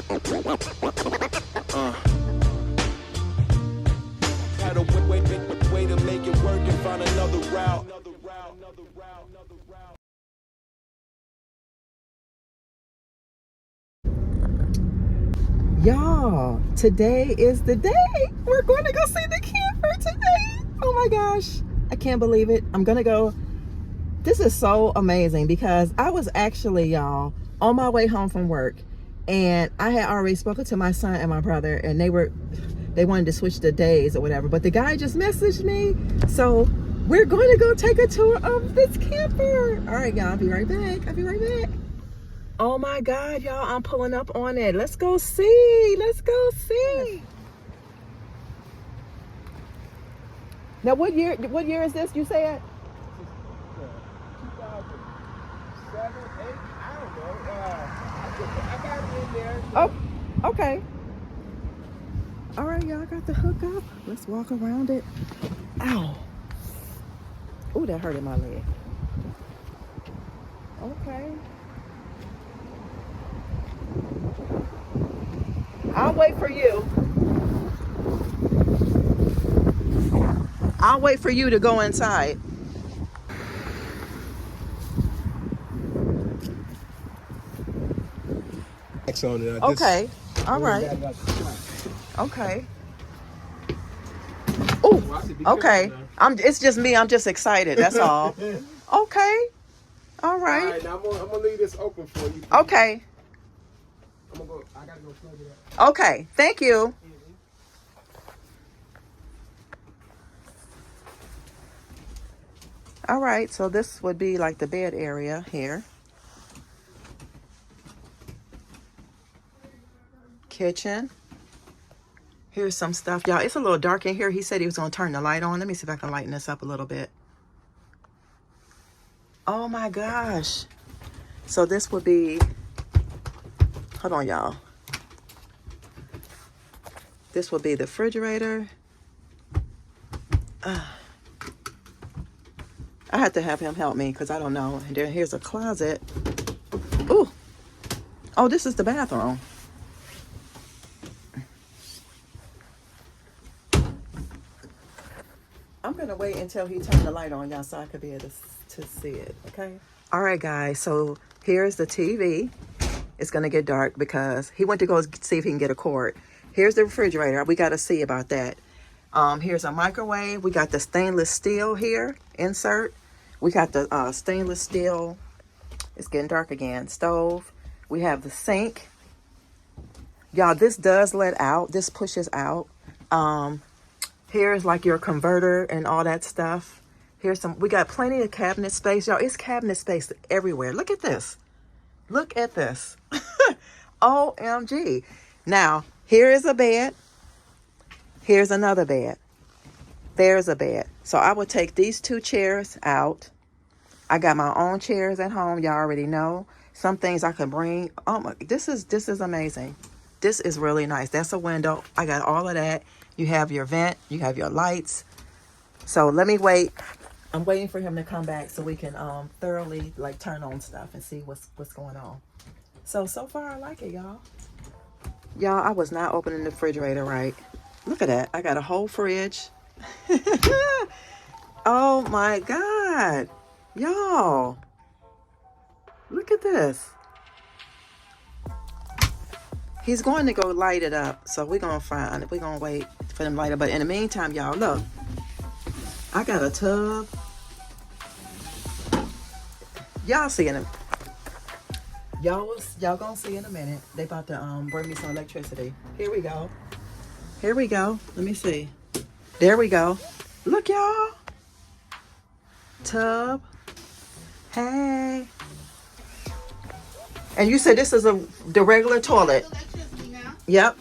Had a way to make it work and find another route. Y'all, today is the day. We're going to go see the camper today. Oh my gosh, I can't believe it. I'm gonna go. This is so amazing because I was actually, y'all, on my way home from work, and I had already spoken to my son and my brother, and they wanted to switch the days or whatever, but the guy just messaged me. So we're going to go take a tour of this camper. All right, y'all, I'll be right back. I'll be right back. Oh my God, y'all, I'm pulling up on it. Let's go see. Let's go see. Now, what year is this, you said? 2007, 8, I don't know. I got it in there. Oh, okay. All right, y'all, I got the hook up. Let's walk around it. Ow. Oh, that hurted my leg. Okay. I'll wait for you. I'll wait for you to go inside. On it. Okay. All right. Okay. Oh, okay. It's just me. I'm just excited. That's all. Okay. All right. All right, now I'm gonna leave this open for you. Okay. I gotta go plug it up. Okay. Thank you. All right. So this would be like the bed area here. Kitchen. Here's some stuff, y'all. It's a little dark in here. He said he was gonna turn the light on. Let me see if I can lighten this up a little bit. Oh my gosh. So this would be, hold on, y'all. This would be the refrigerator. I had to have him help me because I don't know. And then here's a closet. Ooh. Oh, this is the bathroom. I'm going to wait until he turns the light on, y'all, so I could be able to see it, okay? All right, guys, so here's the TV. It's going to get dark because he went to go see if he can get a cord. Here's the refrigerator. We got to see about that. Here's a microwave. We got the stainless steel here, insert. We got the stainless steel, it's getting dark again, stove. We have the sink. Y'all, this does let out. This pushes out. Here's like your converter and all that stuff. Here's some, we got plenty of cabinet space. Y'all, it's cabinet space everywhere. Look at this. Look at this. OMG. Now, here is a bed. Here's another bed. There's a bed. So I would take these two chairs out. I got my own chairs at home. Y'all already know. Some things I can bring. Oh my, this is amazing. This is really nice. That's a window. I got all of that. You have your vent. You have your lights. So let me wait. I'm waiting for him to come back so we can thoroughly like turn on stuff and see what's going on. So far I like it, y'all. Y'all, I was not opening the refrigerator right. Look at that. I got a whole fridge. Oh my God. Y'all. Look at this. He's going to go light it up. So we're going to find it. We're going to wait for them to light it. But in the meantime, y'all, look. I got a tub. Y'all see in a y'all gonna see in a minute. They about to bring me some electricity. Here we go. Here we go. Let me see. There we go. Look, y'all. Tub. Hey. And you said this is the regular toilet. Yep.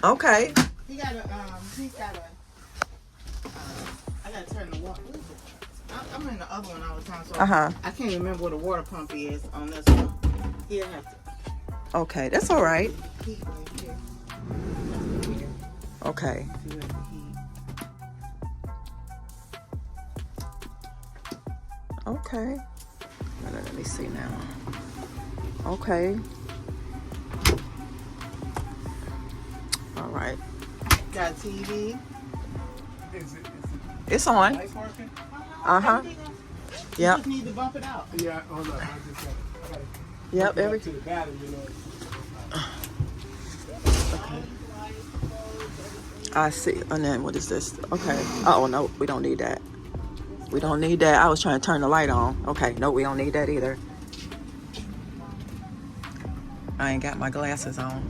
Okay. He got a, I gotta turn the water. I'm in the other one all the time, so I can't remember what a water pump is on this one. He'll have to. Okay, that's all right. Heat right here. Okay. Okay. Let me see now. Okay. got TV. Is it It's on. lights working? Uh-huh. You Yep. just need to bump it out. Yeah, hold up. I gotta Yep. hook it up Every. to the battery, you know. I see. And then what is this? Okay. Oh no, we don't need that. We don't need that. I was trying to turn the light on. Okay. No, we don't need that either. I ain't got my glasses on.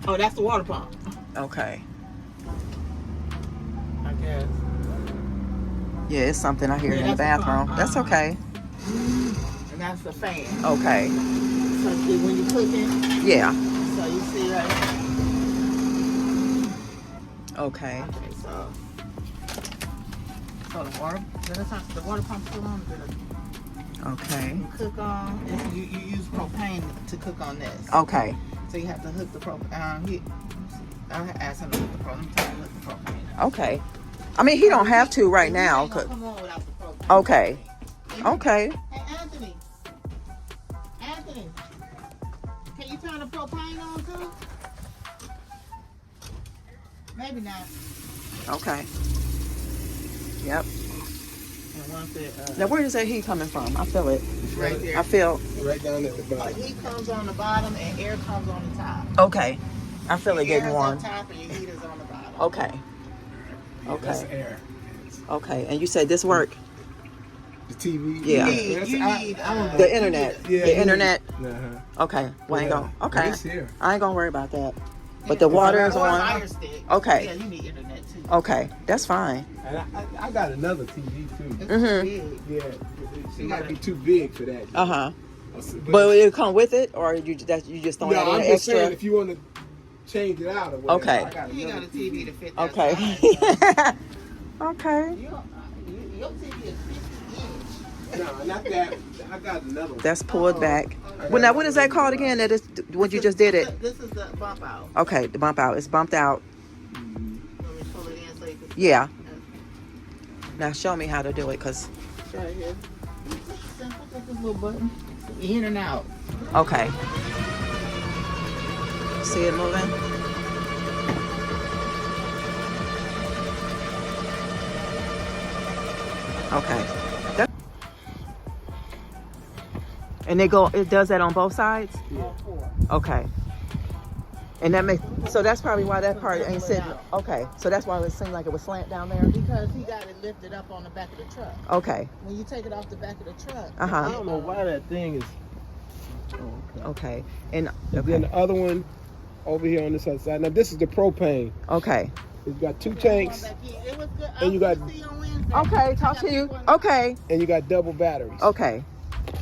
Oh, that's the water pump. Okay. I guess. Yeah, it's something I hear Yeah, in the that's the bathroom. pump. That's okay. And that's the fan. Okay. So see, when you're cooking, Yeah. so you see right here. Okay. Okay, so the water pump's still on. Okay. You cook on. You use propane to cook on this. Okay. So you have to hook the propane. I'll ask him to hook the propane. I'm trying to hook the propane. Okay. I mean, he don't have to right now. Ain't gonna come on without the propane. Okay. Okay. Hey, Anthony. Anthony. Can you turn the propane on too? Maybe not. Okay. Yep. And once it, Now, where is that heat coming from? I feel it. right there. I feel. Right down at the bottom. Heat comes on the bottom and air comes on the top. Okay. I feel it Your air getting is warm. on top and your heat is on the bottom. Okay. Yeah, that's Okay. air. Okay. And you said this work? The TV. Yeah. You need, I don't know. The internet. Yeah, The you internet. Uh-huh. Okay. Well, I ain't Yeah. going. Okay. It's here. I ain't gonna worry about that. But the water is Or on. fire stick. Okay. Yeah, you need internet too. Okay. That's fine. And I got another TV too. It's Mhm. big. Yeah, it might be too big for that. Uh huh. But But it'll come with it, or you just don't no, have I'm any just saying extra. if you want to change it out or whatever. Okay. I got You got another a TV to fit that Okay. size. Okay. Your TV is 50 inch. No, not that. I got another one. That's pulled back. I Well, now got what is that another called one. again? That is what you just did it. This is the bump out. Okay, the bump out. It's bumped out. Let me pull it in so you can see. Yeah. Now show me how to do it, cause. Right here. It's simple. Just this little button. In and out. Okay. See it moving? Okay. And it does that on both sides? All four. Okay. And that makes, so that's probably why that part ain't sitting. Okay. So that's why it seemed like it was slant down there? Because he got it lifted up on the back of the truck. Okay. When you take it off the back of the truck. I Uh-huh. don't know why that thing is. Okay. And, And then the other one over here on this other side. Now this is the propane. okay. It's got two tanks It was good. And you got- See you on Wednesday. Okay. Talk to you. Okay. and you got double batteries. Okay.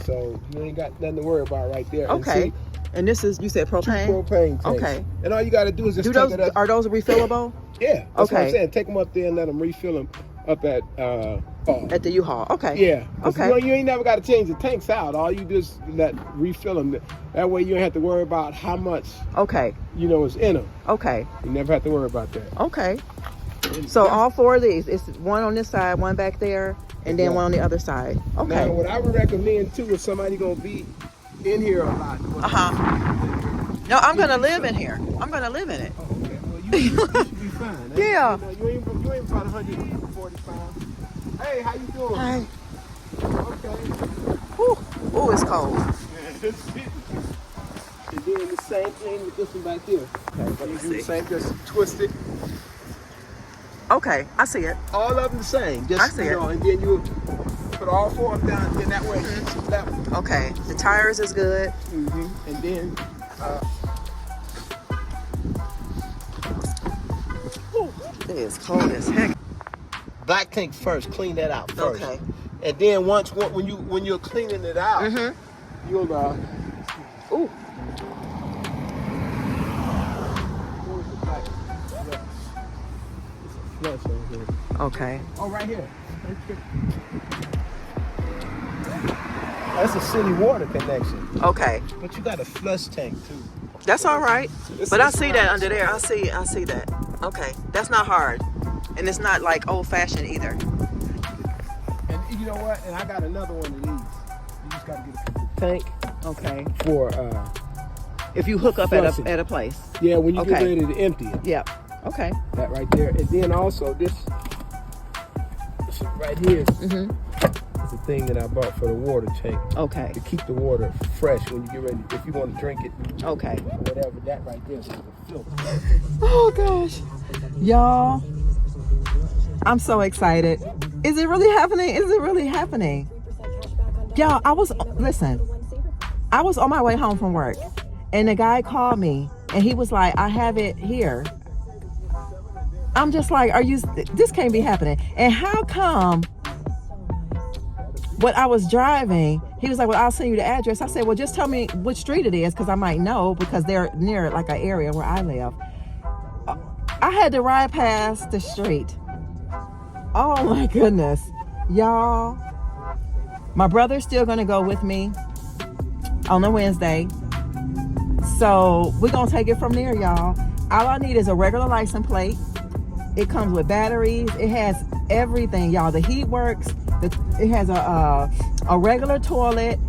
So you ain't got nothing to worry about right there. And Okay. see, And this is, you said two propane? propane tanks. Okay. And all you got to do is just Do take those, it up. are those refillable? Yeah. That's what I'm Okay. saying. Take them up there and let them refill them up at At the U-Haul? Okay. Yeah. 'Cause Okay. you ain't never got to change the tanks out. All you just refill them. That way you don't have to worry about how much Okay. is in them. Okay. You never have to worry about that. Okay. So all four of these, it's one on this side, one back there, and then one on the other side. Now, Okay. what I would recommend too is somebody gonna be in here a lot. Uh-huh. No, I'm gonna live in here. I'm gonna live in it. Oh, okay. Well, you should be fine. Yeah. You ain't about 140 pounds. Hey, how you doing? Hi. Okay. Ooh, it's cold. And then the same thing with this one back here. Okay, You do the same, just twist it. Okay, I see it. All of them the same. Just, I see it. And then you put all four of them down, and then that way it's level. Okay, the tires is good. And then, It is cold as heck. black tank first. Clean that out first. Okay. And then when you're cleaning it out, you'll Ooh. flush over here. Okay. Oh, right here. That's a city water connection. Okay. But you got a flush tank too. That's all right. It's- But I it's see fine. that under there. I see that. Okay. That's not hard. And it's not like old fashioned either. And you know what? And I got another one of these. You just gotta get a tank Okay. for If you hook up Flushing. at a place. yeah, when you Okay. get ready to empty it. Yep. Okay. That right there. And then also this right here is the thing that I bought for the water tank. Okay. To keep the water fresh when you get ready, if you want to drink it. Okay. Or whatever, that right there is the filter. Oh gosh. Y'all, I'm so excited. Is it really happening? Is it really happening? Y'all, I was on my way home from work and the guy called me and he was like, I have it here. I'm just like, this can't be happening. And how come when I was driving, he was like, well, I'll send you the address. I said, well, just tell me which street it is because I might know because they're near like an area where I live. I had to ride past the street. Oh my goodness. Y'all, my brother's still going to go with me on a Wednesday. So we're going to take it from there, y'all. All I need is a regular license plate. It comes with batteries. It has everything, y'all. The heat works. It has a regular toilet.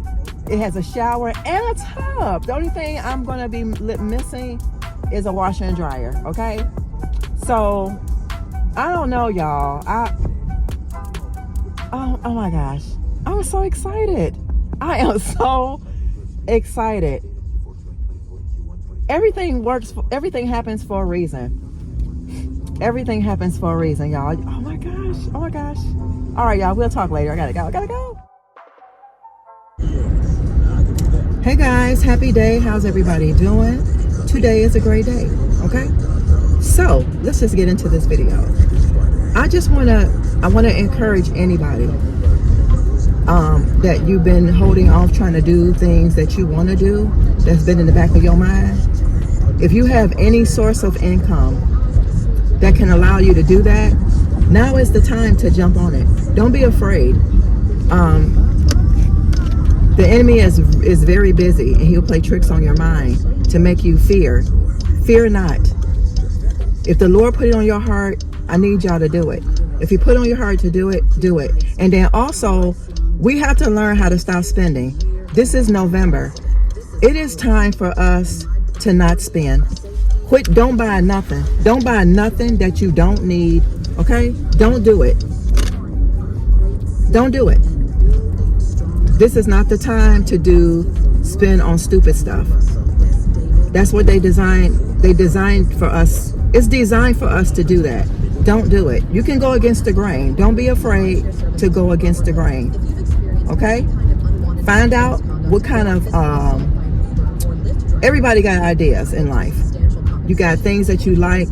It has a shower and a tub. The only thing I'm going to be missing is a washer and dryer, okay? So, I don't know, y'all. Oh my gosh. I'm so excited. I am so excited. Everything happens for a reason. Everything happens for a reason, y'all. Oh my gosh. All right, y'all, we'll talk later. I gotta go. Hey guys, happy day. How's everybody doing? Today is a great day, okay? So let's just get into this video. I want to encourage anybody that you've been holding off trying to do things that you want to do, that's been in the back of your mind. If you have any source of income that can allow you to do that, now is the time to jump on it. Don't be afraid. The enemy is very busy and he'll play tricks on your mind to make you fear. Fear not. If the Lord put it on your heart, I need y'all to do it. If he put on your heart to do it, do it. And then also, we have to learn how to stop spending. This is November. It is time for us to not spend. Don't buy nothing. Don't buy nothing that you don't need, okay? Don't do it. Don't do it. This is not the time to spend on stupid stuff. That's what they designed for us. It's designed for us to do that. Don't do it. You can go against the grain. Don't be afraid to go against the grain. Okay? Find out what kind of, everybody got ideas in life. You got things that you like.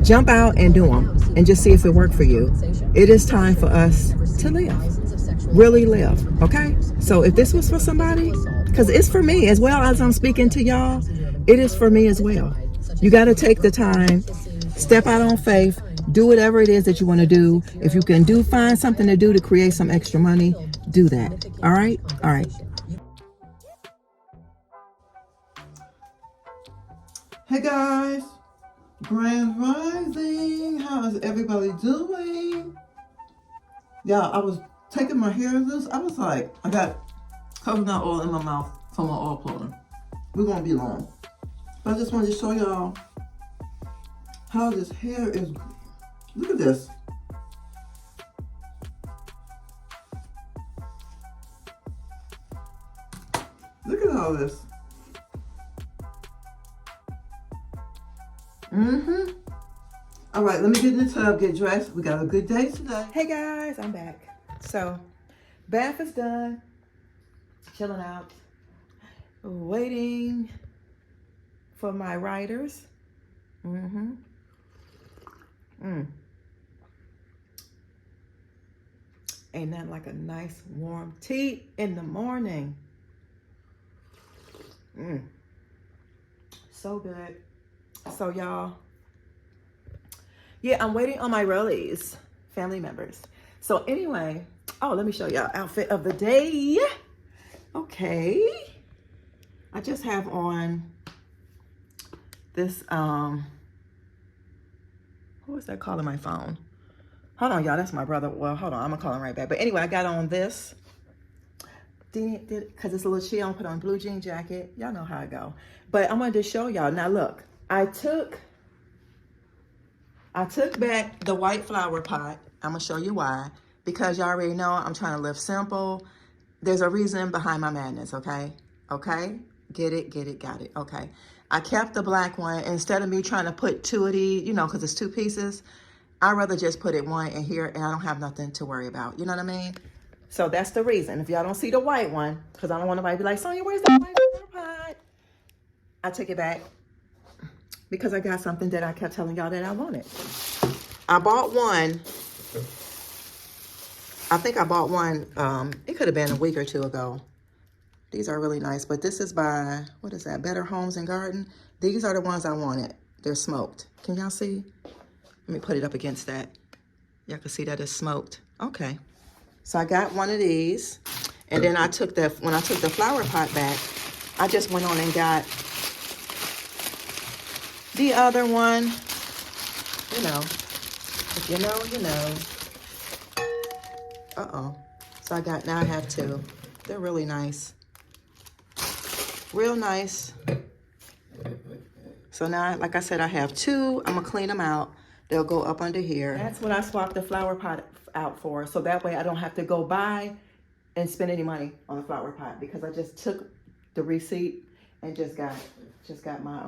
Jump out and do them and just see if it worked for you. It is time for us to live. Really live. Okay? So if this was for somebody, because it's for me as well as I'm speaking to y'all, it is for me as well. You got to take the time, step out on faith, do whatever it is that you want to do. If you can find something to do to create some extra money, do that. All right? All right. Hey guys, Grand Rising. How is everybody doing? Yeah, I was taking my hair loose. I was like, I got coconut oil in my mouth from my oil puller. We won't be long. But I just wanted to show y'all how this hair is. Look at this. Look at all this. All right, let me get in the tub, get dressed. We got a good day today. Hey guys, I'm back. So, bath is done. Chilling out. Waiting for my riders. Ain't that like a nice warm tea in the morning? So good. So y'all, yeah, I'm waiting on my rollies, family members. So anyway, let me show y'all outfit of the day. Okay. I just have on this, what was that calling my phone? Hold on, y'all, that's my brother. Well, hold on, I'm gonna call him right back. But anyway, I got on this, because it's a little chill. I'm gonna put on a blue jean jacket. Y'all know how I go. But I wanted to show y'all. Now look, I took I took back the white flower pot. I'm gonna show you why. Because y'all already know I'm trying to live simple. There's a reason behind my madness, okay? Okay? Get it, got it, okay. I kept the black one. Instead of me trying to put two of these, you know, because it's two pieces, I'd rather just put it one in here and I don't have nothing to worry about. You know what I mean? So that's the reason. If y'all don't see the white one, because I don't want nobody to be like, Sonya, where's the white flower pot? I took it back because I got something that I kept telling y'all that I wanted. I bought one. I think I bought one, it could have been a week or two ago. These are really nice, but this is by, what is that, Better Homes and Garden. These are the ones I wanted. They're smoked. Can y'all see? Let me put it up against that. Y'all can see that it's smoked. Okay. So I got one of these, and then I took the, when I took the flower pot back, I just went on and got the other one. You know, if you know, you know. Uh-oh. So I got, now I have two. They're really nice. Real nice. So now, like I said, I have two. I'm gonna clean them out. They'll go up under here. That's what I swapped the flower pot out for. So that way I don't have to go buy and spend any money on the flower pot, because I just took the receipt and just got my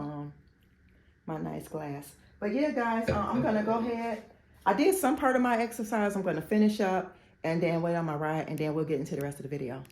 my nice glass. But yeah, guys, I'm gonna go ahead. I did some part of my exercise. I'm gonna finish up and then wait on my ride, and then we'll get into the rest of the video.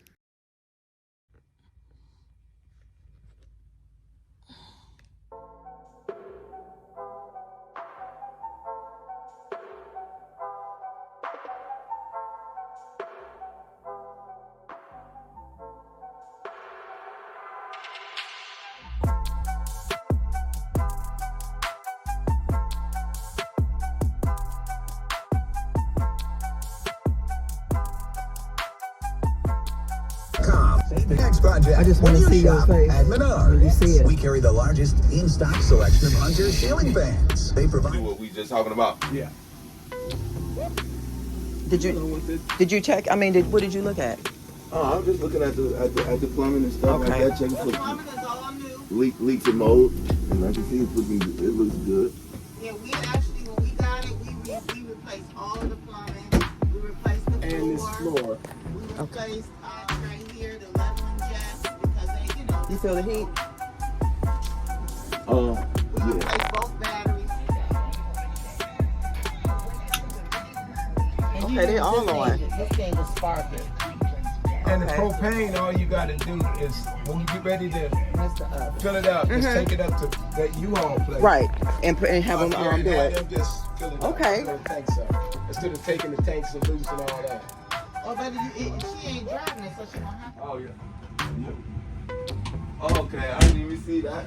Next project. I just want to see your face. At Menards. You see it. We carry the largest in-stock selection of Hunter ceiling fans. They provide. Do what we just talking about. Yeah. Did you check? I mean, what did you look at? I'm just looking at the plumbing and stuff Okay. like that, checking for Plumbing is all new. leaks and mold, and I can see it looks good. Yeah, we actually, when we got it, we replaced all of the plumbing. We replaced the floor. And this floor. We replaced right here the leveling jacks because they, you know. You feel the heat? We replaced both batteries. And Okay, they all on. This thing is sparking. And the Okay. propane, all you got to do is, when you get ready to That's the oven. fill it up, just take it up to that U-Haul place. Right, and have them Yeah, do have it. them just fill it Okay. up. Fill the tanks up. Instead of taking the tanks and loose and all that. Oh, but she ain't driving it, so she won't have to. Oh yeah. Okay, I didn't even see that.